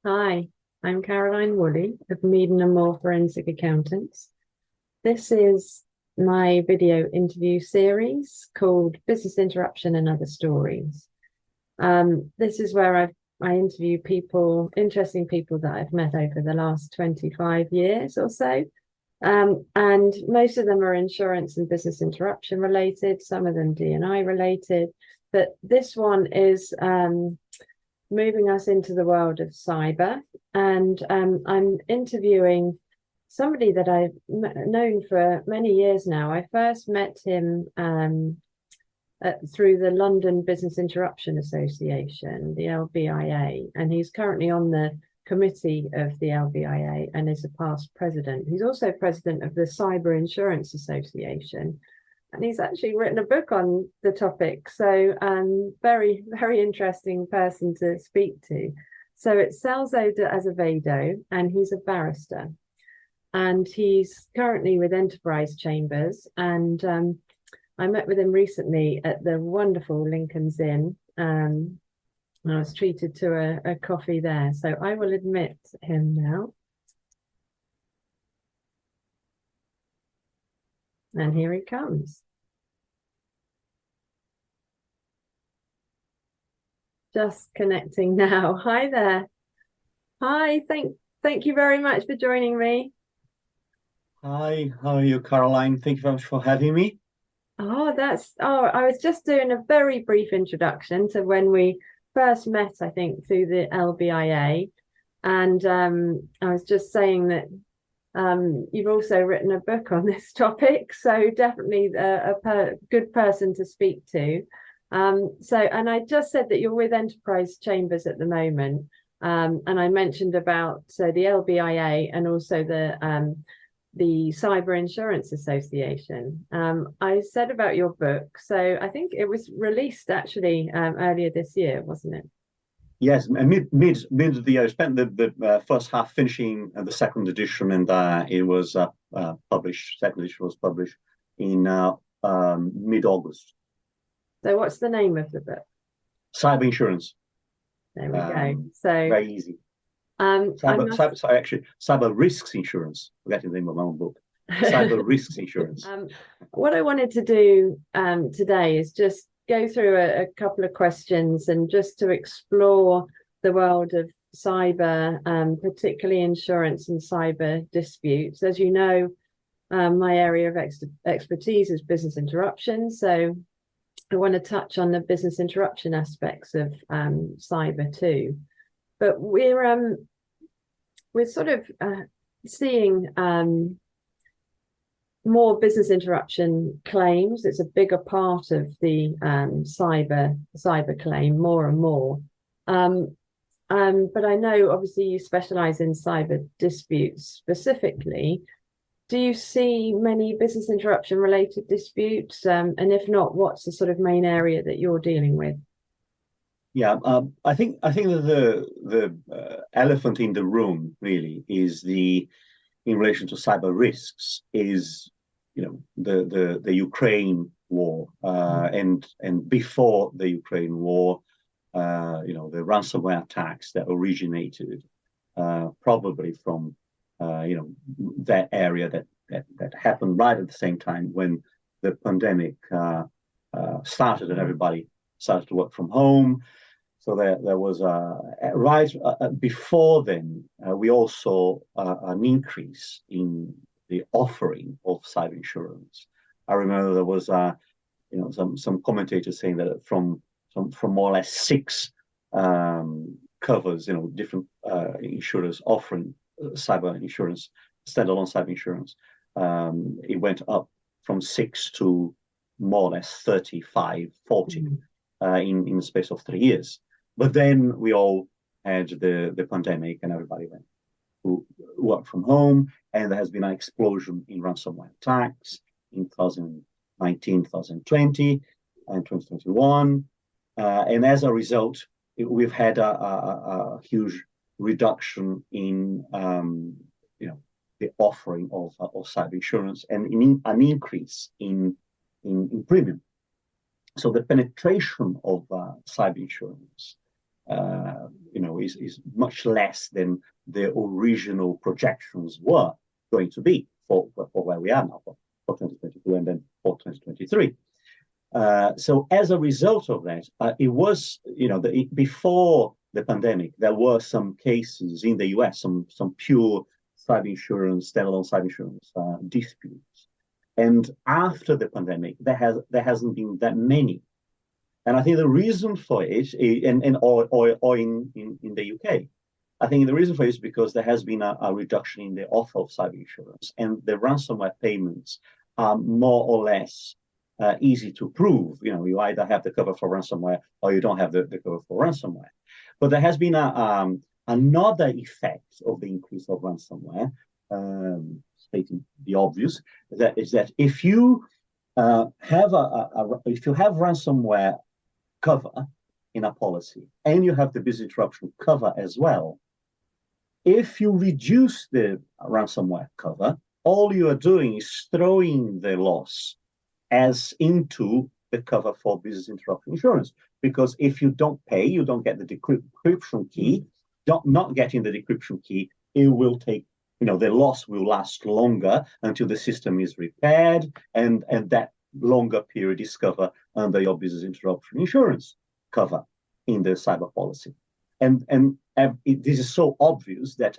Hi, I'm Caroline Woolley of Meaden and Moore Forensic Accountants. This is my video interview series called Business Interruption and Other Stories. This is where I interview people, interesting people that I've met over the last 25 years or so. And most of them are insurance and business interruption related, some of them D&I related, but this one is moving us into the world of cyber. And I'm interviewing somebody that I've known for many years now. I first met him through the London Business Interruption Association, the LBIA, and he's currently on the committee of the LBIA and is a past president. He's also president of the Cyber Insurance Association, and he's actually written a book on the topic. So very, very interesting person to speak to. So it's Celso De Azevedo, and he's a barrister. And he's currently with Enterprise Chambers. And I met with him recently at the wonderful Lincoln's Inn. And I was treated to a coffee there. So I will admit him now. And here he comes. Just connecting now. Hi there. Hi, thank you very much for joining me. Hi, how are you, Caroline? Thank you very much for having me. I was just doing a very brief introduction to when we first met, I think, through the LBIA. And I was just saying that you've also written a book on this topic, so definitely a good person to speak to. And I just said that you're with Enterprise Chambers at the moment, and I mentioned about the LBIA and also the Cyber Insurance Association. I said about your book, so I think it was released actually earlier this year, wasn't it? Yes, mid of the year. I spent the first half finishing the second edition, and it was published. Second edition was published in mid-August. So what's the name of the book? Cyber Insurance. There we go. So very easy. Cyber Risks Insurance. Forgetting the name of my own book. Cyber Risks Insurance. What I wanted to do today is just go through a couple of questions and just to explore the world of cyber, particularly insurance and cyber disputes. As you know, my area of expertise is business interruption. So I want to touch on the business interruption aspects of cyber too. But we're sort of seeing more business interruption claims. It's a bigger part of the cyber claim, more and more. But I know obviously you specialize in cyber disputes specifically. Do you see many business interruption related disputes? And if not, what's the sort of main area that you're dealing with? Yeah, I think that the elephant in the room really is in relation to cyber risks is the Ukraine war and before the Ukraine war, the ransomware attacks that originated probably from that area that happened right at the same time when the pandemic started and everybody started to work from home. So there was right before then, we also saw an increase in the offering of cyber insurance. I remember there was some commentators saying that from more or less six covers, different insurers offering cyber insurance, standalone cyber insurance, it went up from 6 to more or less 35, 40 in the space of 3 years. But then we all had the pandemic and everybody went to work from home, and there has been an explosion in ransomware attacks in 2019, 2020, and 2021. And as a result, we've had a huge reduction in the offering of cyber insurance and an increase in premium. So the penetration of cyber insurance is much less than the original projections were going to be for where we are now for 2022 and then for 2023. So as a result of that, it was, before the pandemic, there were some cases in the US, some pure cyber insurance, standalone cyber insurance disputes. And after the pandemic, there hasn't been that many. And I think the reason for it, or in the UK, I think the reason for it is because there has been a reduction in the offer of cyber insurance, and the ransomware payments are more or less easy to prove. You either have the cover for ransomware or you don't have the cover for ransomware. But there has been another effect of the increase of ransomware, stating the obvious, that is that if you have ransomware cover in a policy and you have the business interruption cover as well, if you reduce the ransomware cover, all you are doing is throwing the loss as into the cover for business interruption insurance. Because if you don't pay, you don't get the decryption key. Not getting the decryption key, it will take, the loss will last longer until the system is repaired, and that longer period is covered under your business interruption insurance cover in the cyber policy. And this is so obvious that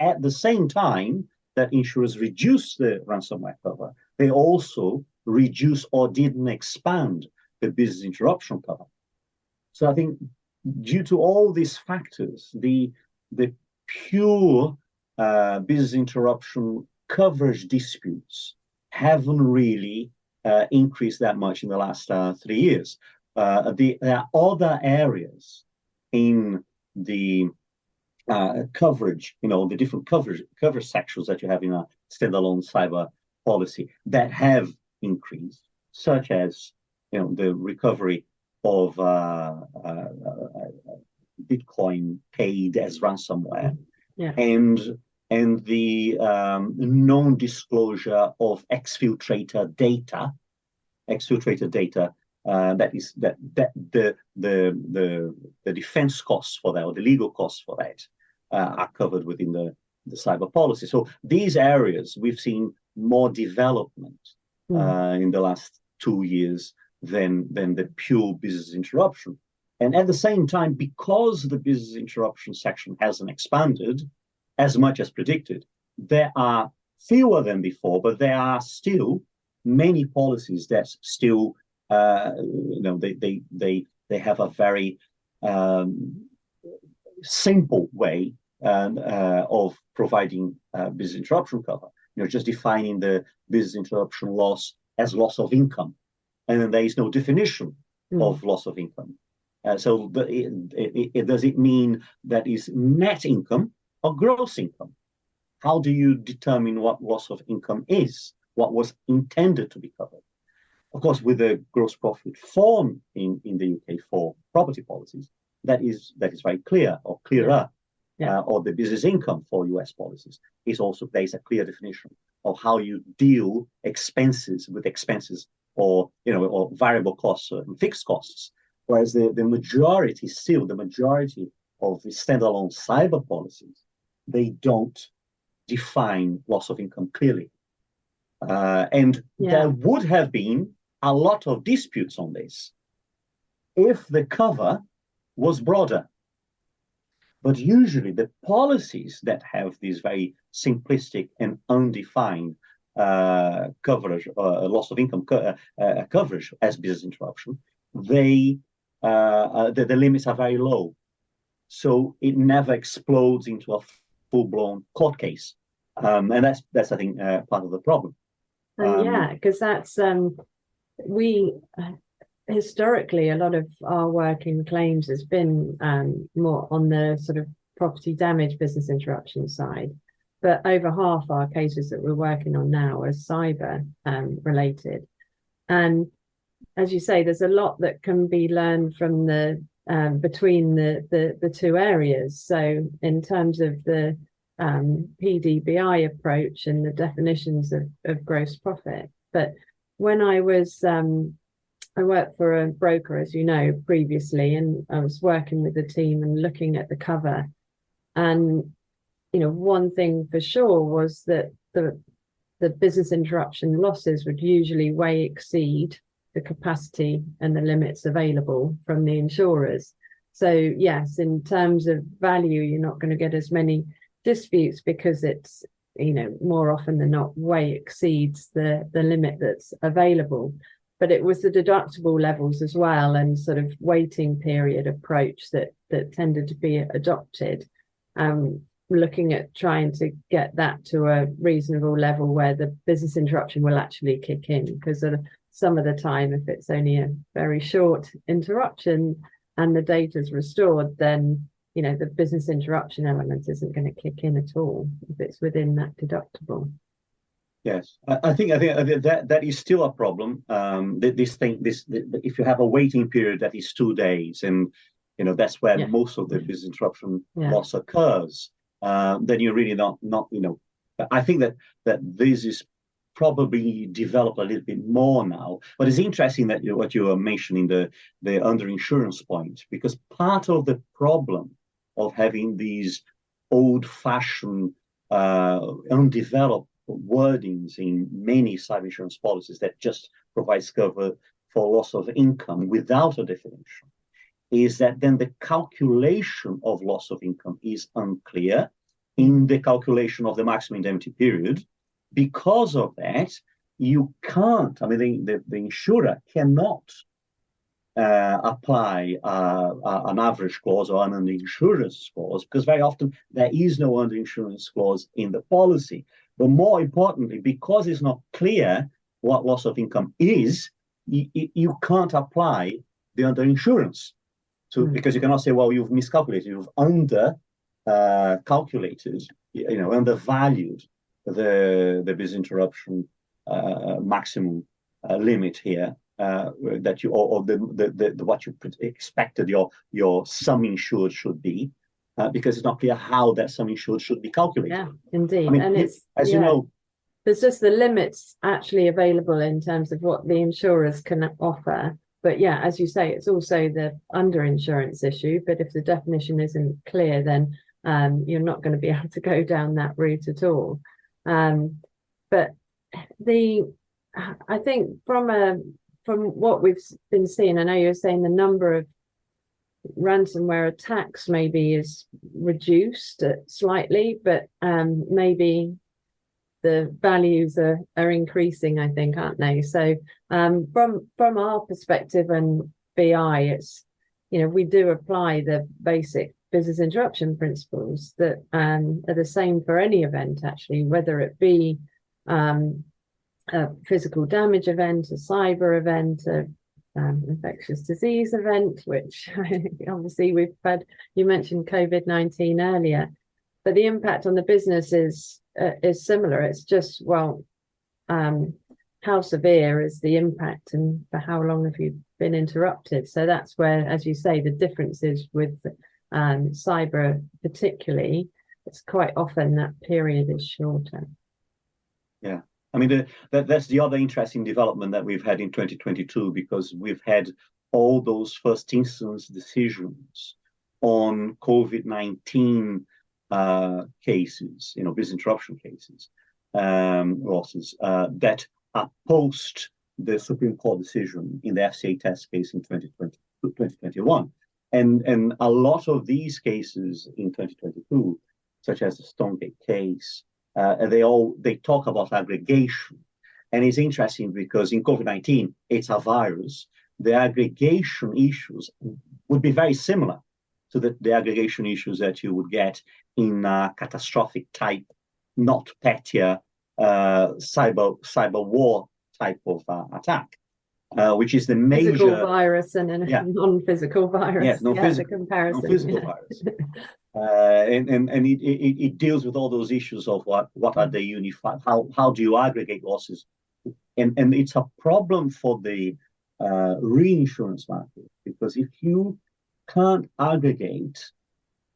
at the same time that insurers reduce the ransomware cover, they also reduce or didn't expand the business interruption cover. So I think due to all these factors, the pure business interruption coverage disputes haven't really increased that much in the last 3 years. There are other areas in the coverage, the different coverage sections that you have in a standalone cyber policy that have increased, such as the recovery of Bitcoin paid as ransomware, and the non-disclosure of exfiltrator data, that is the defense costs for that, or the legal costs for that, are covered within the cyber policy. So these areas we've seen more development in the last 2 years than the pure business interruption. And at the same time, because the business interruption section hasn't expanded as much as predicted, there are fewer than before, but there are still many policies that still they have a very simple way of providing business interruption cover. Just defining the business interruption loss as loss of income, and then there is no definition of loss of income. So does it mean that is net income or gross income? How do you determine what loss of income is? What was intended to be covered? Of course, with the gross profit form in the UK for property policies, that is very clear, or clearer. Or the business income for US policies is also, there's a clear definition of how you deal expenses with expenses, or variable costs and fixed costs. Whereas the majority of the standalone cyber policies, they don't define loss of income clearly. There would have been a lot of disputes on this if the cover was broader. But usually the policies that have these very simplistic and undefined coverage, loss of income coverage as business interruption, the limits are very low. So it never explodes into a full-blown court case. And that's I think, part of the problem. Because that's, we historically, a lot of our work in claims has been more on the sort of property damage business interruption side, but over half our cases that we're working on now are cyber related. And as you say, there's a lot that can be learned from the between the two areas. So in terms of the PDBI approach and the definitions of gross profit. But when I was I worked for a broker, as you know, previously, and I was working with the team and looking at the cover. And, one thing for sure was that the business interruption losses would usually way exceed the capacity and the limits available from the insurers. So yes, in terms of value, you're not going to get as many disputes because it's, more often than not way exceeds the limit that's available. But it was the deductible levels as well and sort of waiting period approach that tended to be adopted. Looking at trying to get that to a reasonable level where the business interruption will actually kick in, because some of the time, if it's only a very short interruption and the data's restored, then the business interruption element isn't going to kick in at all if it's within that deductible. Yes, I think that is still a problem. If you have a waiting period that is 2 days, and that's where most of the business interruption loss occurs, then you're really not. I think that this is probably developed a little bit more now. But it's interesting that what you are mentioning, the underinsurance point, because part of the problem of having these old-fashioned, undeveloped wordings in many cyber insurance policies that just provides cover for loss of income without a definition is that then the calculation of loss of income is unclear in the calculation of the maximum indemnity period. Because of that, you can't, the insurer cannot apply an average clause or an underinsurance clause, because very often there is no underinsurance clause in the policy. But more importantly, because it's not clear what loss of income is, you can't apply the underinsurance. Because you cannot say, well, you've miscalculated, you've calculated, undervalued the business interruption maximum limit here, that you or the what you expected your sum insured should be, because it's not clear how that sum insured should be calculated. Yeah, indeed. And it's, as you know, there's just the limits actually available in terms of what the insurers can offer. But yeah, as you say, it's also the underinsurance issue. But if the definition isn't clear, then you're not going to be able to go down that route at all. But I think from what we've been seeing, I know you're saying the number of ransomware attacks maybe is reduced slightly, but maybe the values are increasing, I think, aren't they? So from our perspective and BI, it's, we do apply the basic business interruption principles that are the same for any event, actually, whether it be a physical damage event, a cyber event, a infectious disease event, which obviously we've had. You mentioned COVID-19 earlier, but the impact on the business is similar. It's just, how severe is the impact and for how long have you been interrupted? So that's where, as you say, the difference is with cyber particularly. It's quite often that period is shorter. Yeah. That's the other interesting development that we've had in 2022, because we've had all those first instance decisions on COVID-19 cases, business interruption cases, losses that are post the Supreme Court decision in the FCA test case in 2021. And a lot of these cases in 2022, such as the Stonegate case, they talk about aggregation. And it's interesting because in COVID-19, it's a virus. The aggregation issues would be very similar to the aggregation issues that you would get in a catastrophic type, not pettier, cyber war type of attack, which is the major physical virus and a non-physical virus. Yes, the comparison. Non-physical virus. And it deals with all those issues of what are they unified? How do you aggregate losses? And it's a problem for the reinsurance market, because if you can't aggregate,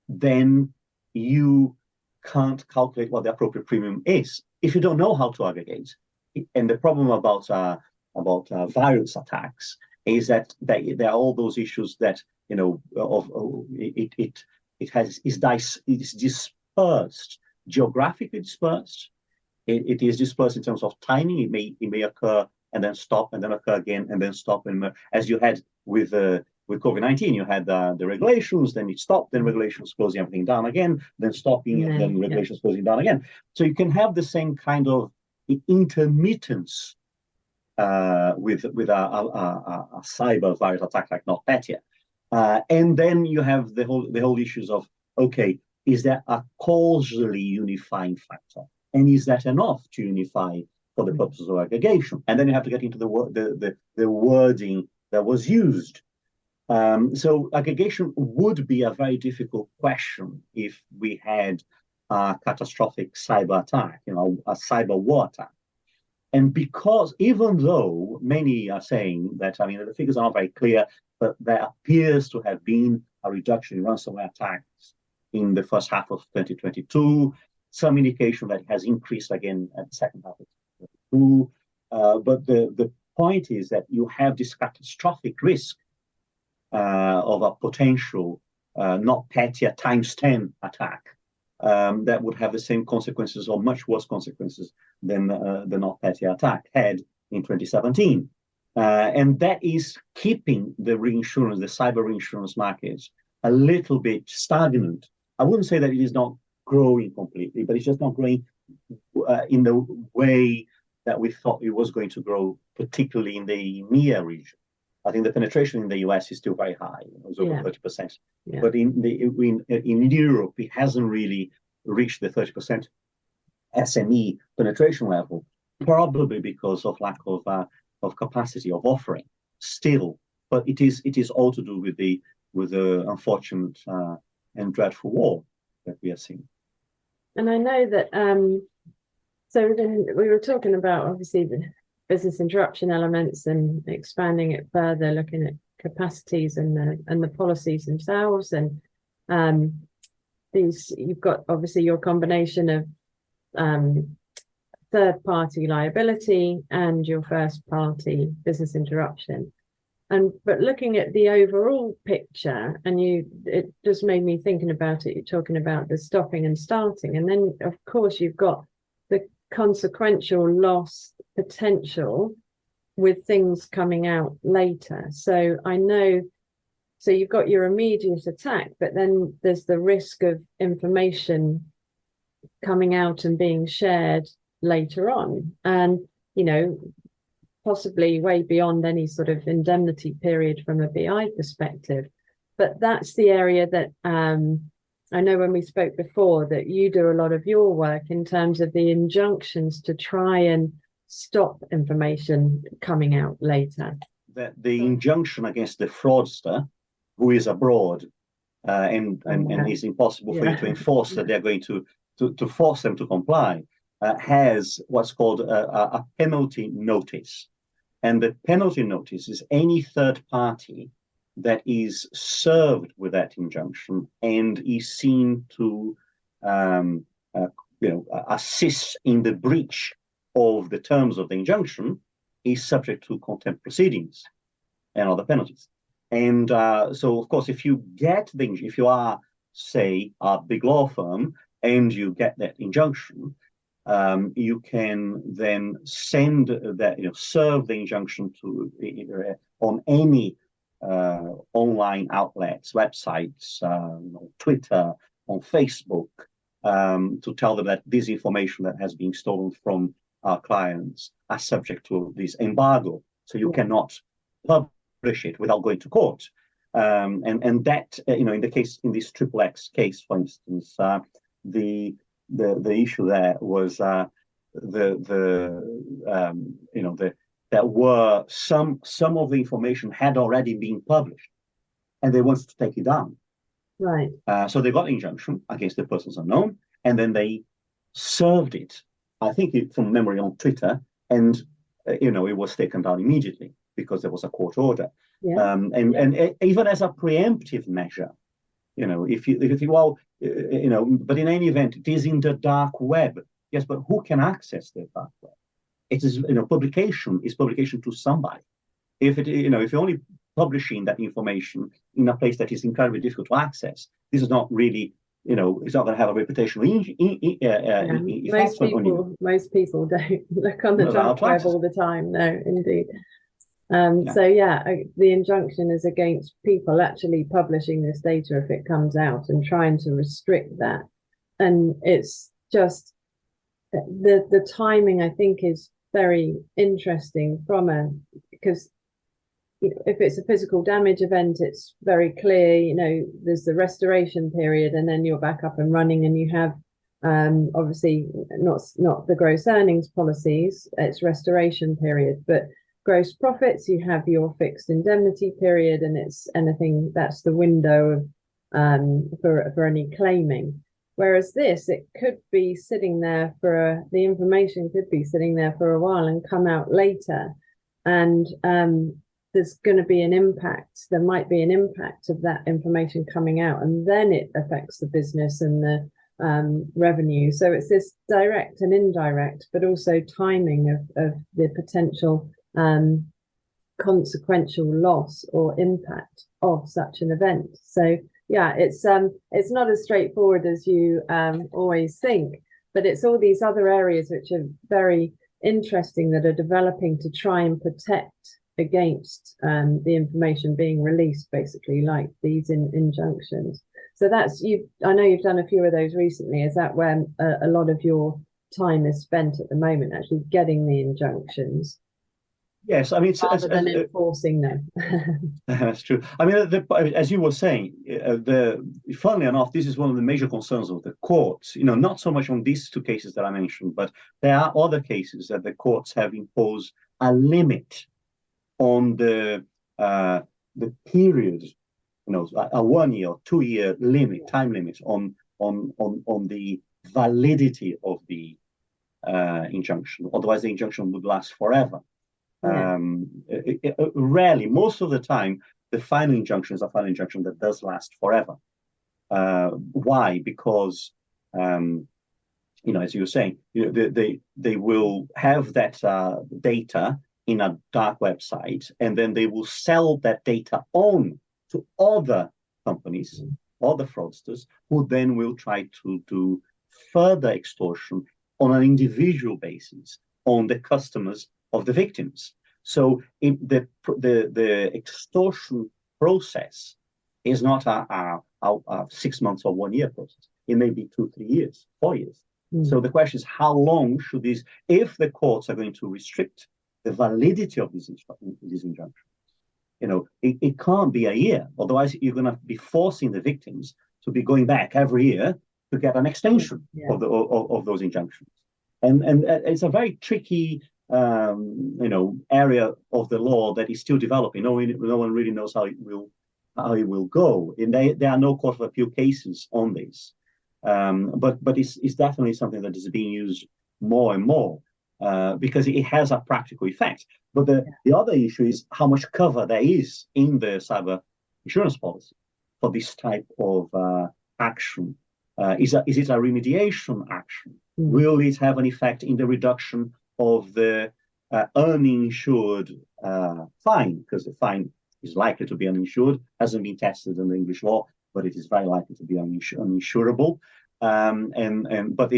then you can't calculate what the appropriate premium is if you don't know how to aggregate. And the problem about virus attacks is that there are all those issues that it's dispersed, geographically dispersed. It is dispersed in terms of timing. It may occur and then stop, and then occur again, and then stop. And as you had with COVID-19, you had the regulations, then it stopped, then regulations closing everything down again, then stopping, and then regulations closing down again. So you can have the same kind of intermittence with a cyber virus attack like NotPetya. And then you have the whole issues of, okay, is there a causally unifying factor? And is that enough to unify for the purposes of aggregation? And then you have to get into the wording that was used. So aggregation would be a very difficult question if we had a catastrophic cyber attack, a cyber war attack. And because even though many are saying that, the figures are not very clear, but there appears to have been a reduction in ransomware attacks in the first half of 2022, some indication that it has increased again at the second half of 2022. But the point is that you have this catastrophic risk of a potential NotPetya times 10 attack that would have the same consequences or much worse consequences than the NotPetya attack had in 2017. And that is keeping the reinsurance, the cyber reinsurance markets a little bit stagnant. I wouldn't say that it is not growing completely, but it's just not growing in the way that we thought it was going to grow, particularly in the EMEA region. I think the penetration in the US is still very high. It's over 30%. Yeah. But in Europe, it hasn't really reached the 30% SME penetration level, probably because of lack of capacity of offering still. But it is all to do with the unfortunate and dreadful war that we are seeing. And I know that so then we were talking about obviously the business interruption elements and expanding it further, looking at capacities and the policies themselves, and these you've got obviously your combination of third-party liability and your first-party business interruption. But looking at the overall picture, and it just made me thinking about it. You're talking about the stopping and starting, and then of course you've got the consequential loss potential with things coming out later. So I know, so you've got your immediate attack, but then there's the risk of information coming out and being shared later on, and possibly way beyond any sort of indemnity period from a BI perspective. But that's the area that I know when we spoke before that you do a lot of your work in terms of the injunctions to try and stop information coming out later. The injunction against the fraudster who is abroad and it's impossible for you to enforce that they're going to force them to comply has what's called a penalty notice. And the penalty notice is any third party that is served with that injunction and is seen to assist in the breach of the terms of the injunction is subject to contempt proceedings and other penalties. And so, of course, if you are, say, a big law firm and you get that injunction, you can then send that, serve the injunction to on any online outlets, websites, Twitter, on Facebook, to tell them that this information that has been stolen from our clients are subject to this embargo. So you cannot publish it without going to court. And that, in this XXX case, for instance, the issue there was there were some of the information had already been published, and they wanted to take it down. Right. So they got an injunction against the persons unknown, and then they served it. I think from memory on Twitter, and it was taken down immediately because there was a court order. Yeah. And even as a preemptive measure, if you but in any event, it is in the dark web. Yes, but who can access the dark web? It is, publication is publication to somebody. if you're only publishing that information in a place that is incredibly difficult to access, this is not really, it's not going to have a reputational effect on you. Most people don't look on the junk web all the time. No, indeed. So the injunction is against people actually publishing this data if it comes out and trying to restrict that. And it's just the timing, I think, is very interesting because if it's a physical damage event, it's very clear, there's the restoration period and then you're back up and running, and you have obviously not the gross earnings policies, it's restoration period, but gross profits, you have your fixed indemnity period, and it's anything that's the window of for any claiming. Whereas this, it could be sitting there the information could be sitting there for a while and come out later, and there's going to be an impact. There might be an impact of that information coming out, and then it affects the business and the revenue. So it's this direct and indirect, but also timing of the potential consequential loss or impact of such an event. So it's not as straightforward as you always think, but it's all these other areas which are very interesting that are developing to try and protect against the information being released, basically, like these injunctions. So I know you've done a few of those recently. Is that where a lot of your time is spent at the moment, actually getting the injunctions? Yes, I mean, rather than enforcing them. That's true. I mean, as you were saying, funnily enough, this is one of the major concerns of the courts. Not so much on these two cases that I mentioned, but there are other cases that the courts have imposed a limit on the period, a 1 year or 2 year limit, time limit on the validity of the injunction. Otherwise, the injunction would last forever. Rarely, most of the time, the final injunction is a final injunction that does last forever. Why? Because, as you were saying, they will have that data in a dark website, and then they will sell that data on to other companies, other fraudsters, who then will try to do further extortion on an individual basis on the customers of the victims. So the extortion process is not a 6 months or 1 year process. It may be 2, 3 years, 4 years. So the question is, how long should these, if the courts are going to restrict the validity of these injunctions, it can't be a year. Otherwise, you're going to be forcing the victims to be going back every year to get an extension of those injunctions. And it's a very tricky area of the law that is still developing. No one really knows how it will go. And there are no court of appeal cases on this, but it's definitely something that is being used more and more because it has a practical effect. But the other issue is how much cover there is in the cyber insurance policy for this type of action. Is it a remediation action? Will it have an effect in the reduction of the uninsured fine? Because the fine is likely to be uninsured, hasn't been tested in the English law, but it is very likely to be uninsurable. But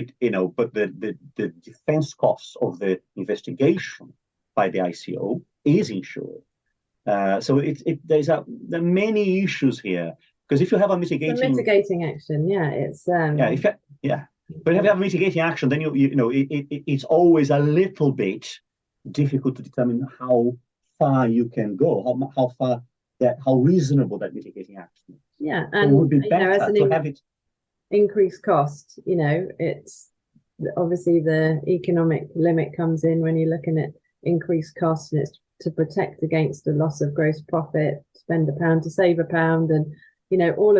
the defense costs of the investigation by the ICO is insured. So there are many issues here, because if you have a mitigating action, but if you have mitigating action, then it's always a little bit difficult to determine how far you can go, how reasonable that mitigating action is. Yeah, and it would be better to have it increased cost. It's obviously the economic limit comes in when you're looking at increased costs, and it's to protect against the loss of gross profit. Spend £1 to save £1, and all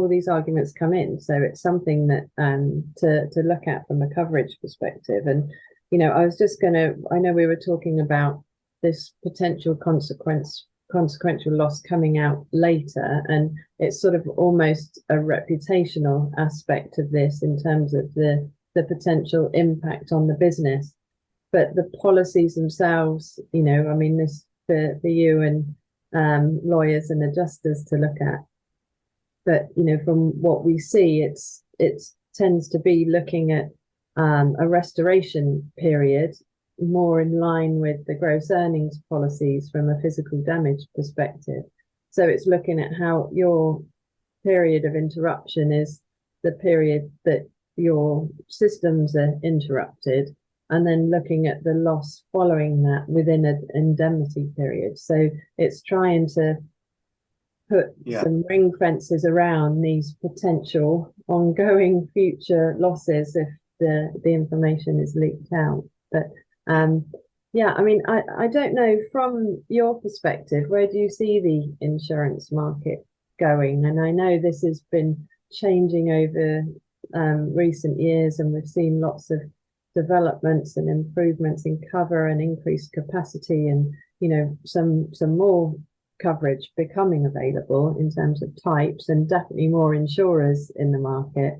these arguments come in. So it's something that to look at from a coverage perspective. And I know we were talking about this potential consequential loss coming out later, and it's sort of almost a reputational aspect of this in terms of the potential impact on the business. But the policies themselves, this for you and lawyers and adjusters to look at. But from what we see, it tends to be looking at a restoration period more in line with the gross earnings policies from a physical damage perspective. So it's looking at how your period of interruption is the period that your systems are interrupted, and then looking at the loss following that within an indemnity period. So it's trying to put some ring fences around these potential ongoing future losses if the information is leaked out. But I don't know, from your perspective, where do you see the insurance market going? And I know this has been changing over recent years, and we've seen lots of developments and improvements in cover and increased capacity, and some more coverage becoming available in terms of types, and definitely more insurers in the market.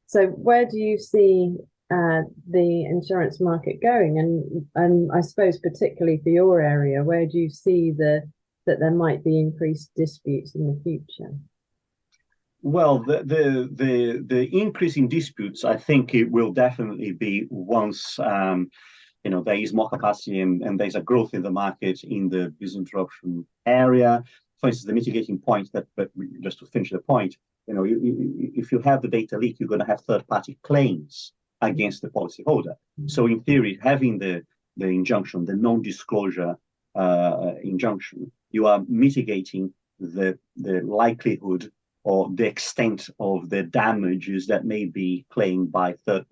So where do you see the insurance market going? And I suppose particularly for your area, where do you see that there might be increased disputes in the future? Well, the increase in disputes, I think it will definitely be once there is more capacity and there's a growth in the market in the business interruption area. For instance, the mitigating point but just to finish the point, if you have the data leak, you're going to have third-party claims against the policyholder. So in theory, having the injunction, the non-disclosure injunction, you are mitigating the likelihood or the extent of the damages that may be claimed by the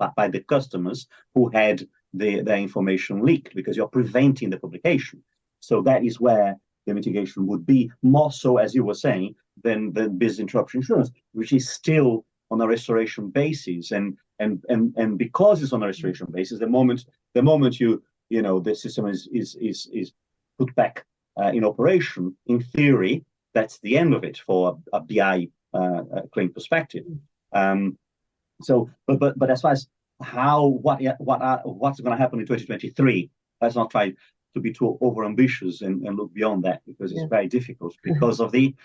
customers who had their information leaked, because you're preventing the publication. So that is where the mitigation would be more so, as you were saying, than business interruption insurance, which is still on a restoration basis. And because it's on a restoration basis, the moment the system is put back in operation, in theory, that's the end of it for a BI claim perspective. But as far as what's going to happen in 2023, let's not try to be too overambitious and look beyond that, because it's very difficult because of the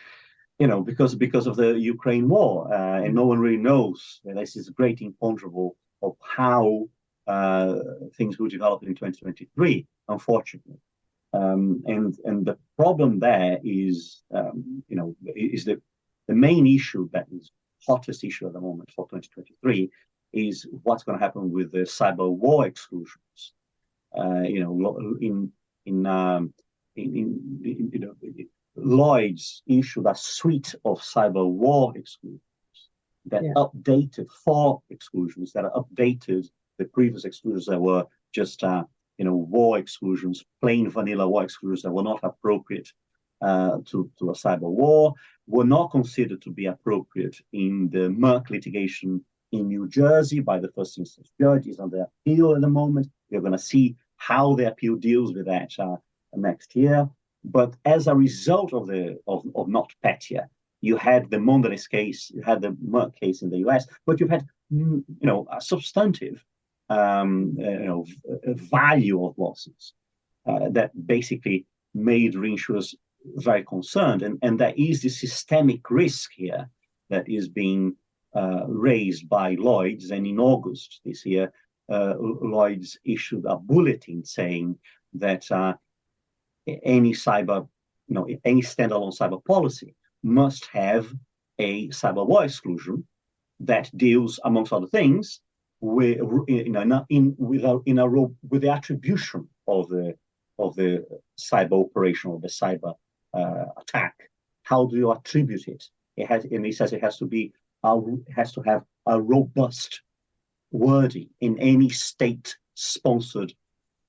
because of the Ukraine war, and no one really knows. This is a great imponderable of how things will develop in 2023, unfortunately. And the problem there is is the main issue, that is hottest issue at the moment for 2023, is what's going to happen with the cyber war exclusions. Lloyd's issued a suite of cyber war exclusions that updated 4 exclusions that updated the previous exclusions that were just war exclusions, plain vanilla war exclusions that were not appropriate to a cyber war, were not considered to be appropriate in the Merck litigation in New Jersey by the first instance judge. Is under appeal at the moment. We're going to see how the appeal deals with that next year. But as a result of not Petya, you had the Mondelez case, you had the Merck case in the US, but you've had a substantive value of losses that basically made reinsurers very concerned, and there is this systemic risk here that is being raised by Lloyd's. And in August this year, Lloyd's issued a bulletin saying that any standalone cyber policy must have a cyber war exclusion that deals, amongst other things, with the attribution of the cyber operation or the cyber attack. How do you attribute it? And he says it has to have a robust wording in any state-sponsored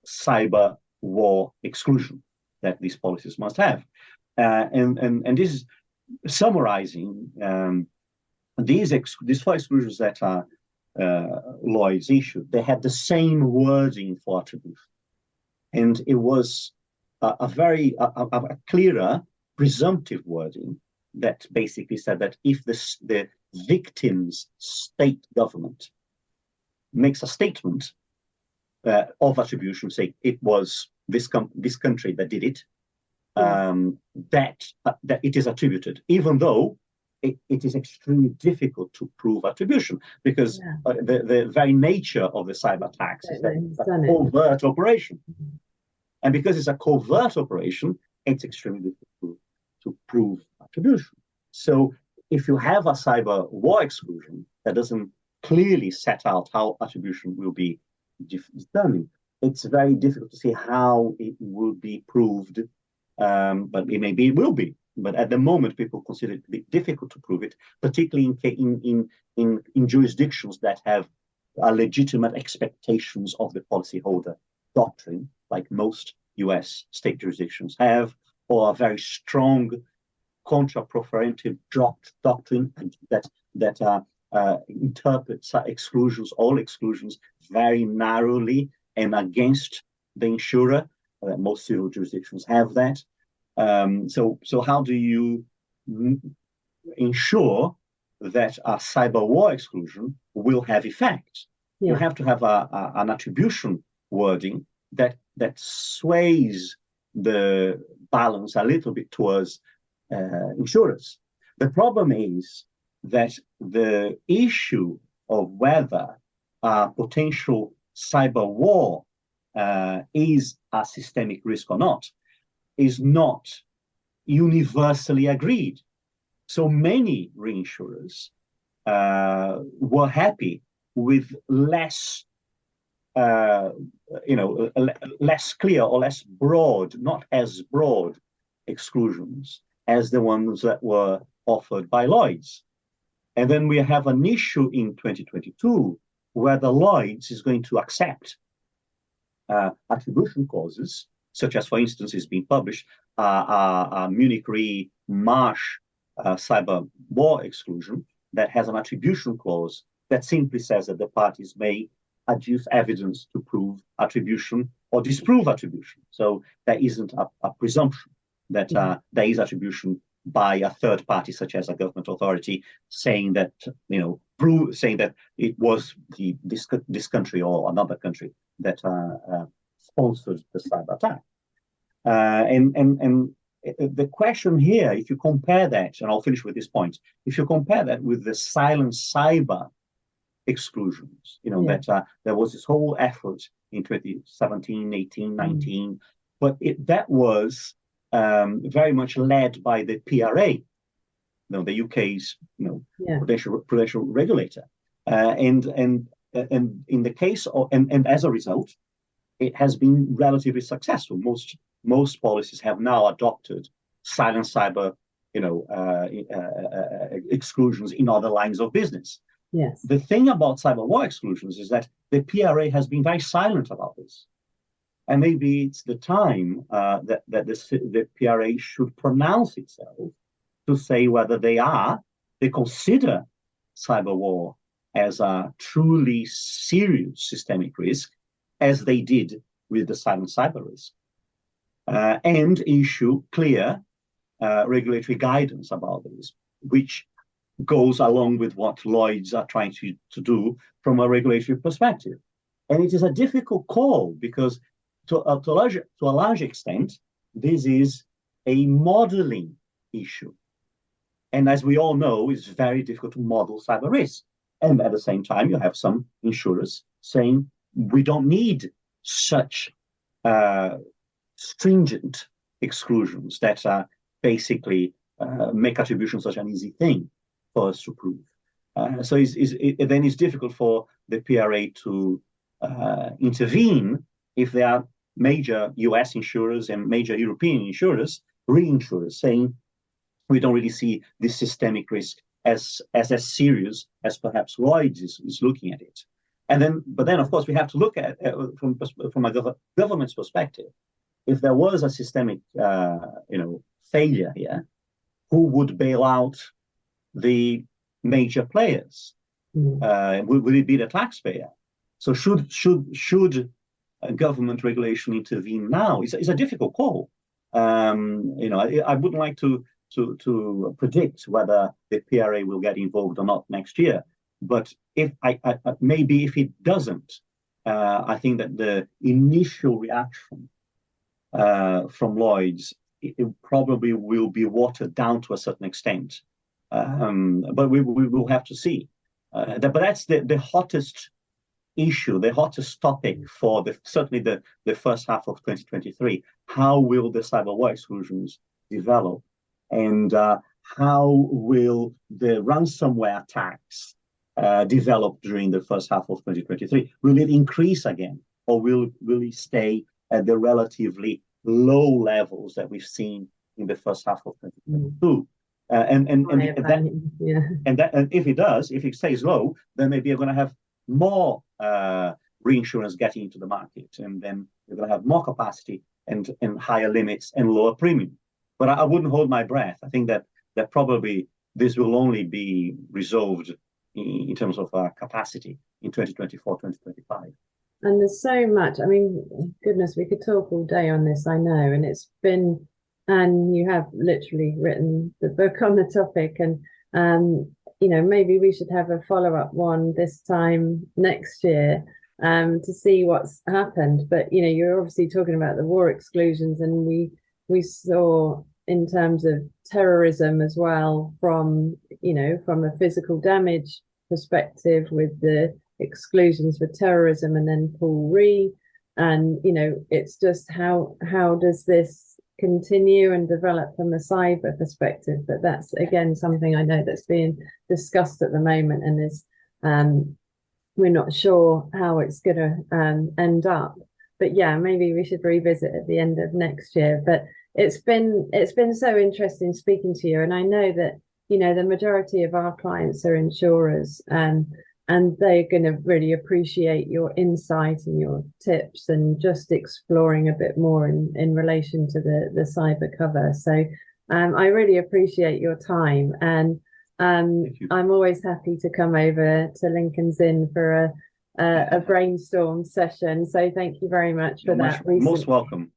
cyber war exclusion that these policies must have. And this is summarizing these 4 exclusions that Lloyd's issued. They had the same wording for attribution, and it was a very clearer presumptive wording that basically said that if the victim's state government makes a statement of attribution, say it was this country that did it, that it is attributed, even though it is extremely difficult to prove attribution, because the very nature of the cyber attacks is that it's a covert operation. And because it's a covert operation, it's extremely difficult to prove attribution. So if you have a cyber war exclusion that doesn't clearly set out how attribution will be determined, it's very difficult to see how it will be proved, but maybe it will be. But at the moment, people consider it to be difficult to prove it, particularly in jurisdictions that have legitimate expectations of the policyholder doctrine, like most US state jurisdictions have, or a very strong contra-preferentive doctrine that interprets exclusions, all exclusions, very narrowly and against the insurer. Most civil jurisdictions have that. So how do you ensure that a cyber war exclusion will have effect? You have to have an attribution wording that sways the balance a little bit towards insurers. The problem is that the issue of whether a potential cyber war is a systemic risk or not is not universally agreed. So many reinsurers were happy with less less clear or less broad, not as broad exclusions as the ones that were offered by Lloyd's. And then we have an issue in 2022 where the Lloyd's is going to accept attribution clauses, such as, for instance, is being published, Munich Re Marsh cyber war exclusion that has an attribution clause that simply says that the parties may adduce evidence to prove attribution or disprove attribution. So there isn't a presumption that there is attribution by a third party, such as a government authority, saying that saying that it was this country or another country that sponsored the cyber attack. And the question here, if you compare that, and I'll finish with this point, if you compare that with the silent cyber exclusions, that there was this whole effort in 2017, 18, 19, but that was very much led by the PRA, the UK's prudential regulator, and in the case of, and as a result, it has been relatively successful. Most policies have now adopted silent cyber, exclusions in other lines of business. Yes. The thing about cyber war exclusions is that the PRA has been very silent about this. And maybe it's the time that the PRA should pronounce itself to say whether they consider cyber war as a truly serious systemic risk, as they did with the silent cyber risk, and issue clear regulatory guidance about this, which goes along with what Lloyd's are trying to do from a regulatory perspective. And it is a difficult call because to a large extent, this is a modeling issue. And as we all know, it's very difficult to model cyber risk. And at the same time, you have some insurers saying, we don't need such stringent exclusions that basically make attribution such an easy thing for us to prove. So then it's difficult for the PRA to intervene if there are major US insurers and major European insurers, reinsurers, saying we don't really see this systemic risk as serious as perhaps Lloyd's is looking at it. But then, of course, we have to look at from a government's perspective. If there was a systemic, failure here, who would bail out the major players? Would it be the taxpayer? So should a government regulation intervene now? It's a difficult call. I wouldn't like to predict whether the PRA will get involved or not next year. But if maybe if it doesn't, I think that the initial reaction from Lloyd's, it probably will be watered down to a certain extent. But we will have to see. But that's the hottest issue, the hottest topic for certainly the first half of 2023. How will the cyber war exclusions develop? And how will the ransomware attacks develop during the first half of 2023? Will it increase again, or will it stay at the relatively low levels that we've seen in the first half of 2022? And if it does, if it stays low, then maybe you're going to have more reinsurance getting into the market, and then you're going to have more capacity and higher limits and lower premium. But I wouldn't hold my breath. I think that probably this will only be resolved in terms of capacity in 2024, 2025. And there's so much. I mean, goodness, we could talk all day on this, I know. And it's been, and you have literally written the book on the topic. And, maybe we should have a follow-up one this time next year to see what's happened. But, you're obviously talking about the war exclusions, and we saw in terms of terrorism as well from a physical damage perspective with the exclusions for terrorism and then Paul Re. And, it's just how does this continue and develop from a cyber perspective? But that's, again, something I know that's being discussed at the moment, and is we're not sure how it's going to end up. But yeah, maybe we should revisit at the end of next year. But it's been so interesting speaking to you, and I know that the majority of our clients are insurers, and they're going to really appreciate your insight and your tips, and just exploring a bit more in relation to the cyber cover. So I really appreciate your time, and I'm always happy to come over to Lincoln's Inn for a brainstorm session. So thank you very much for that. Most welcome.